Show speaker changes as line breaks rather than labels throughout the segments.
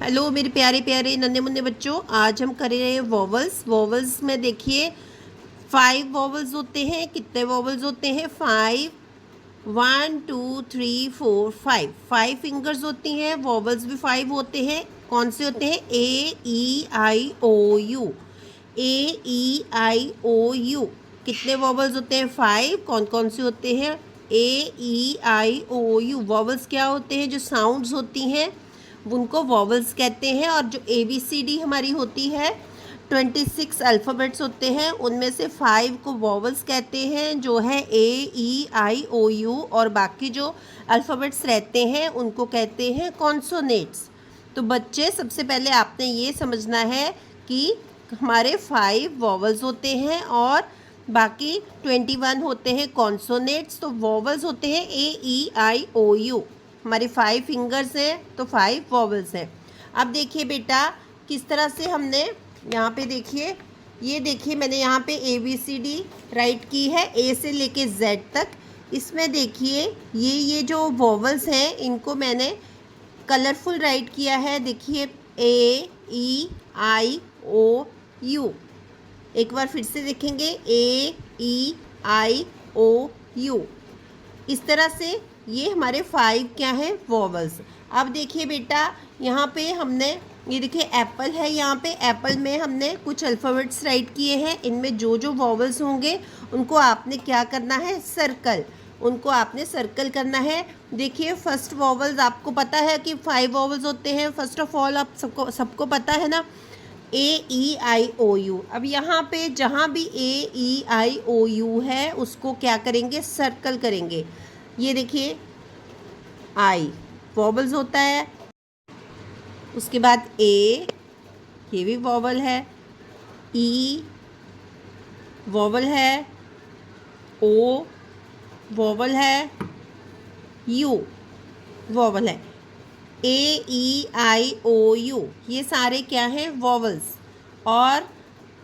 Hello मेरे प्यारे प्यारे नन्हे मुन्ने बच्चों, आज हम कर रहे हैं वॉवल्स। वॉवल्स में देखिए 5 वॉवल्स होते हैं। कितने वॉवल्स होते हैं? 5। 1 2 3 4 5 फिंगर्स होती हैं। वॉवल्स भी 5 होते हैं। कौन से होते हैं? A E I O U. A E I O U. कितने वॉवल्स होते हैं? 5। कौन कौन से होते हैं? A E I O you. Vowels क्या होते हैं? जो साउंड्स होती हैं उनको वॉवल्स कहते हैं। और जो ABCD हमारी होती है 26 अल्फ़ाबेट्स होते हैं, उनमें से 5 को वॉवल्स कहते हैं, जो है AEIOU। और बाकी जो अल्फ़ाबेट्स रहते हैं उनको कहते हैं कॉन्सोनेट्स। तो बच्चे, सबसे पहले आपने ये समझना है कि हमारे 5 वॉवल्स होते हैं और बाकी 21 होते हैं कॉन्सोनेट्स। तो वॉवल्स होते हैं AEIOU। हमारी 5 फिंगर्स हैं तो 5 वॉवल्स हैं। अब देखिए बेटा, किस तरह से हमने यहाँ पे देखिए, ये देखिए मैंने यहाँ पे ABCD राइट की है, A से लेके Z तक। इसमें देखिए ये जो वॉवल्स हैं इनको मैंने कलरफुल राइट किया है। देखिए AEIOU। एक बार फिर से देखेंगे AEIOU। इस तरह से ये हमारे 5 क्या हैं? वॉवल्स। अब देखिए बेटा, यहाँ पे हमने ये देखिए एप्पल है। यहाँ पे एप्पल में हमने कुछ अल्फ़ाबेट्स राइट किए हैं। इनमें जो जो वॉवल्स होंगे उनको आपने क्या करना है? सर्कल। उनको आपने सर्कल करना है। देखिए फर्स्ट वॉवल्स, आपको पता है कि 5 वॉवल्स होते हैं। फर्स्ट ऑफ ऑल आप सबको पता है ना, AEIOU। अब यहाँ पे जहाँ भी AEIOU है उसको क्या करेंगे? सर्कल करेंगे। ये देखिए आई वॉवल्स होता है, उसके बाद ए, ये भी वॉवल है, ई वॉवल है, ओ वॉवल है, यू वॉवल है। AEIOU ये सारे क्या हैं? वॉवल्स। और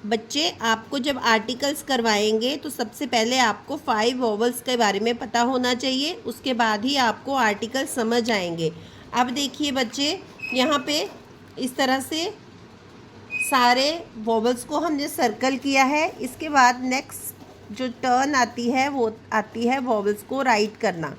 बच्चे, आपको जब आर्टिकल्स करवाएंगे तो सबसे पहले आपको 5 वॉवल्स के बारे में पता होना चाहिए, उसके बाद ही आपको आर्टिकल समझ आएंगे। अब देखिए बच्चे, यहाँ पे इस तरह से सारे वॉवल्स को हमने सर्कल किया है। इसके बाद नेक्स्ट जो टर्न आती है वो आती है वॉवल्स को राइट करना।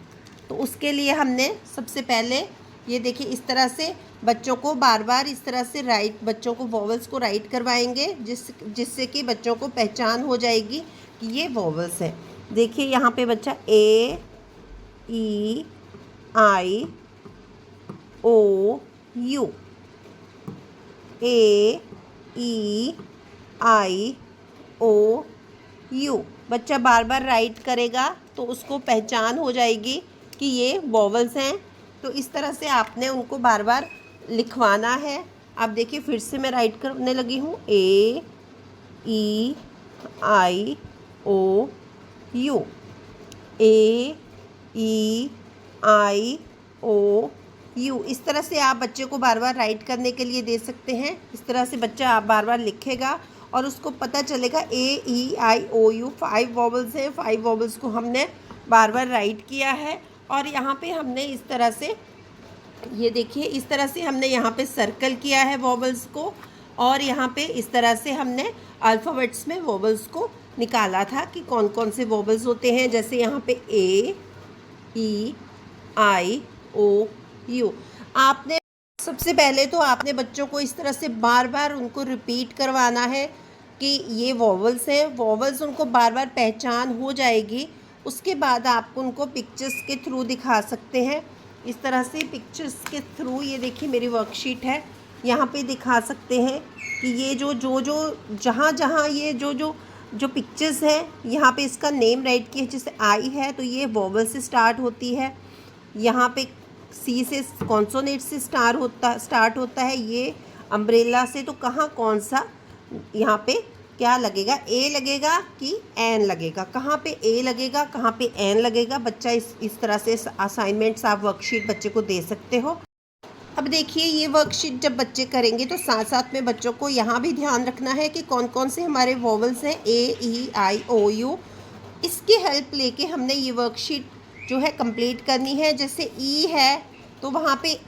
तो उसके लिए हमने सबसे पहले ये देखिए इस तरह से बच्चों को बार बार इस तरह से बच्चों को वॉवल्स को राइट करवाएंगे, जिससे कि बच्चों को पहचान हो जाएगी कि ये वॉवल्स है। देखिए यहाँ पे बच्चा AEIOU, AEIOU बच्चा बार बार राइट करेगा तो उसको पहचान हो जाएगी कि ये वॉवल्स हैं। तो इस तरह से आपने उनको बार बार लिखवाना है। अब देखिए फिर से मैं राइट करने लगी हूँ, AEIOU, AEIOU। इस तरह से आप बच्चे को बार बार राइट करने के लिए दे सकते हैं। इस तरह से बच्चा आप बार बार लिखेगा और उसको पता चलेगा AEIOU 5 वॉवल्स हैं। 5 वॉवल्स को हमने बार बार राइट किया है। और यहाँ पे हमने इस तरह से, ये देखिए इस तरह से हमने यहाँ पे सर्कल किया है वॉवल्स को। और यहाँ पे इस तरह से हमने अल्फ़ाबेट्स में वॉवल्स को निकाला था कि कौन कौन से वॉवल्स होते हैं। जैसे यहाँ पे AEIOU। आपने सबसे पहले तो आपने बच्चों को इस तरह से बार बार उनको रिपीट करवाना है कि ये वॉवल्स हैं। वॉवल्स उनको बार बार पहचान हो जाएगी। उसके बाद आप उनको पिक्चर्स के थ्रू दिखा सकते हैं। इस तरह से पिक्चर्स के थ्रू, ये देखिए मेरी वर्कशीट है, यहाँ पे दिखा सकते हैं कि ये जहाँ ये जो पिक्चर्स हैं, यहाँ पे इसका नेम राइट किया है। जैसे आई है तो ये वॉवल से स्टार्ट होती है। यहाँ पे सी से कॉन्सोनेट से स्टार्ट होता है। ये अम्ब्रेला से, तो कहाँ कौन सा यहाँ पे क्या लगेगा? ए लगेगा कि एन लगेगा? कहाँ पे ए लगेगा, कहाँ पे एन लगेगा? बच्चा इस तरह से असाइनमेंट्स आप वर्कशीट बच्चे को दे सकते हो। अब देखिए ये वर्कशीट जब बच्चे करेंगे तो साथ साथ में बच्चों को यहाँ भी ध्यान रखना है कि कौन कौन से हमारे वॉवल्स हैं AEIOU। इसकी हेल्प लेके हमने ये वर्कशीट जो है कंप्लीट करनी है। जैसे ई है तो वहाँ पे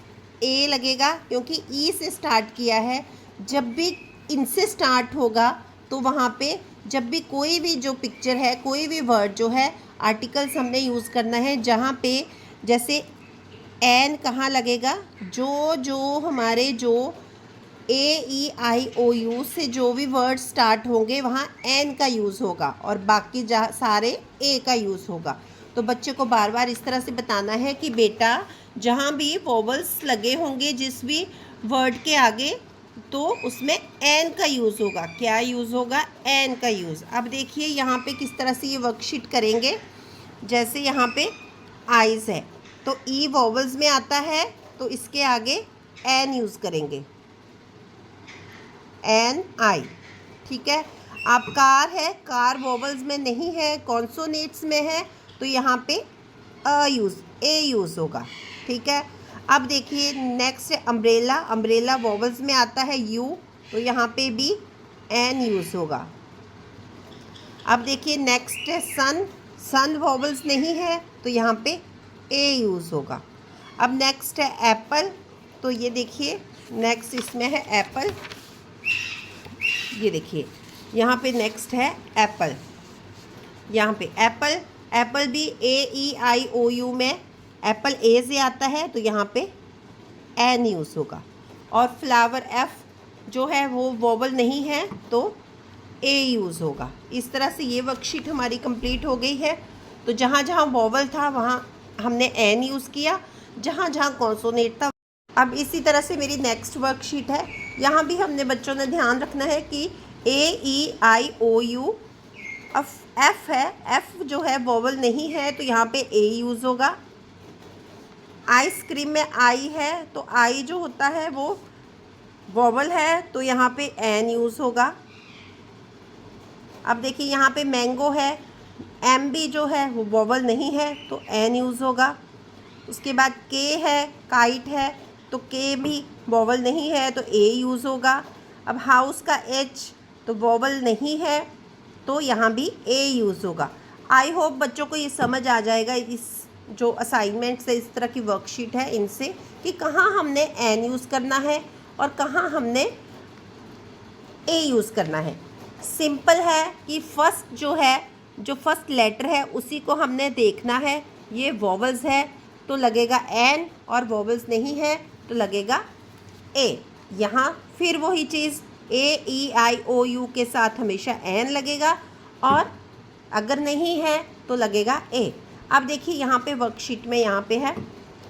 ए लगेगा क्योंकि ई से स्टार्ट किया है। जब भी इनसे स्टार्ट होगा तो वहाँ पे जब भी कोई भी जो पिक्चर है, कोई भी वर्ड जो है, आर्टिकल्स हमने यूज़ करना है जहाँ पे जैसे एन कहाँ लगेगा, जो हमारे जो ए ई आई ओ यू से जो भी वर्ड स्टार्ट होंगे वहाँ एन का यूज़ होगा और बाकी जहाँ सारे ए का यूज़ होगा। तो बच्चे को बार बार इस तरह से बताना है कि बेटा जहाँ भी वोवल्स लगे होंगे जिस भी वर्ड के आगे, तो उसमें एन का यूज़ होगा। क्या यूज़ होगा? एन का यूज़। अब देखिए यहाँ पे किस तरह से ये वर्कशीट करेंगे। जैसे यहाँ पे आइज़ है तो ई वोवल्स में आता है तो इसके आगे एन यूज़ करेंगे, एन आई। ठीक है। अब कार है, कार वोवल्स में नहीं है, कॉन्सोनेट्स में है, तो यहाँ पे ए यूज़ होगा। ठीक है। अब देखिए नेक्स्ट है अम्ब्रेला, अम्ब्रेला वोवल्स में आता है यू, तो यहाँ पे भी एन यूज़ होगा। अब देखिए नेक्स्ट है सन, सन वोवल्स नहीं है तो यहाँ पे ए यूज़ होगा। अब नेक्स्ट है एप्पल, तो ये देखिए नेक्स्ट इसमें है एप्पल, ये देखिए यहाँ पे नेक्स्ट है एप्पल, यहाँ पे एप्पल, एप्पल भी ए ई आई ओ यू में एप्पल ए से आता है तो यहाँ पे एन यूज़ होगा। और फ्लावर एफ जो है वो वोवल नहीं है तो ए यूज़ होगा। इस तरह से ये वर्कशीट हमारी कंप्लीट हो गई है। तो जहाँ जहाँ वोवल था वहाँ हमने एन यूज़ किया, जहाँ जहाँ कॉन्सोनेट था। अब इसी तरह से मेरी नेक्स्ट वर्कशीट है, यहाँ भी हमने बच्चों ने ध्यान रखना है कि ए E I O you, F है, एफ जो है वोवल नहीं है तो यहाँ पे ए यूज़ होगा। आइसक्रीम में आई है तो आई जो होता है वो वोवल है तो यहाँ पे एन यूज़ होगा। अब देखिए यहाँ पे मैंगो है, एम भी जो है वो वोवल नहीं है तो एन यूज़ होगा। उसके बाद के है, काइट है, तो के भी वोवल नहीं है तो ए यूज़ होगा। अब हाउस का एच तो वोवल नहीं है तो यहाँ भी ए यूज़ होगा। आई होप बच्चों को ये समझ आ जाएगा इस जो असाइनमेंट्स है, इस तरह की वर्कशीट है इनसे, कि कहाँ हमने एन यूज़ करना है और कहाँ हमने ए यूज़ करना है। सिंपल है कि फर्स्ट जो है, जो फर्स्ट लेटर है उसी को हमने देखना है। ये वोवल्स है तो लगेगा एन और वोवल्स नहीं है तो लगेगा ए। यहाँ फिर वही चीज़, ए ई आई ओ यू के साथ हमेशा एन लगेगा और अगर नहीं है तो लगेगा ए। अब देखिए यहाँ पे वर्कशीट में यहाँ पे है,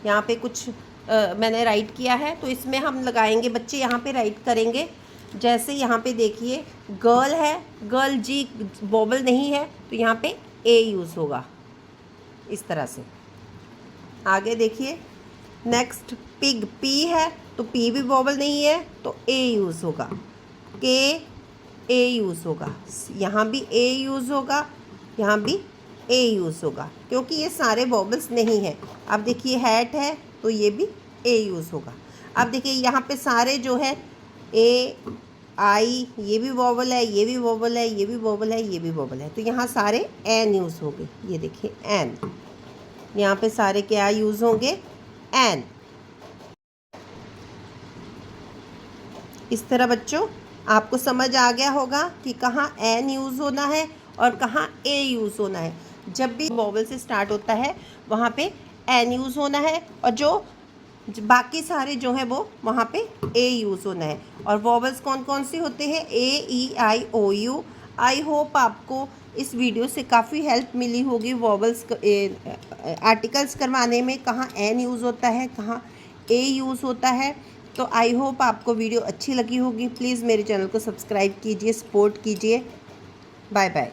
यहाँ पे कुछ मैंने राइट किया है तो इसमें हम लगाएंगे, बच्चे यहाँ पे राइट करेंगे। जैसे यहाँ पे देखिए गर्ल है, गर्ल जी वोवल नहीं है तो यहाँ पे ए यूज़ होगा इस तरह से। आगे देखिए नेक्स्ट पिग, पी है तो पी भी वोवल नहीं है तो ए यूज़ होगा। के ए यूज़ होगा, यहाँ भी ए यूज़ होगा, यहाँ भी ए यूज़ होगा क्योंकि ये सारे वोवल्स नहीं है। अब देखिए हैट है तो ये भी ए यूज़ होगा। अब देखिए यहाँ पे सारे जो है ए आई, ये भी वोवल है, ये भी वोवल है, ये भी वोवल है, ये भी वोवल है, तो यहाँ सारे एन यूज़ होंगे। ये देखिए एन, यहाँ पे सारे क्या यूज़ होंगे? एन। इस तरह बच्चों आपको समझ आ गया होगा कि कहाँ एन यूज़ होना है और कहाँ ए यूज़ होना है। जब भी वोवल से स्टार्ट होता है वहाँ पे एन यूज़ होना है और जो बाकी सारे जो हैं वो वहाँ पे ए यूज़ होना है। और वोवल्स कौन कौन से होते हैं? A E I O you. I hope आपको इस वीडियो से काफ़ी हेल्प मिली होगी वोवल्स आर्टिकल्स करवाने में, कहाँ एन यूज़ होता है, कहाँ ए यूज़ होता है। तो आई होप आपको वीडियो अच्छी लगी होगी। प्लीज़ मेरे चैनल को सब्सक्राइब कीजिए, सपोर्ट कीजिए। Bye bye.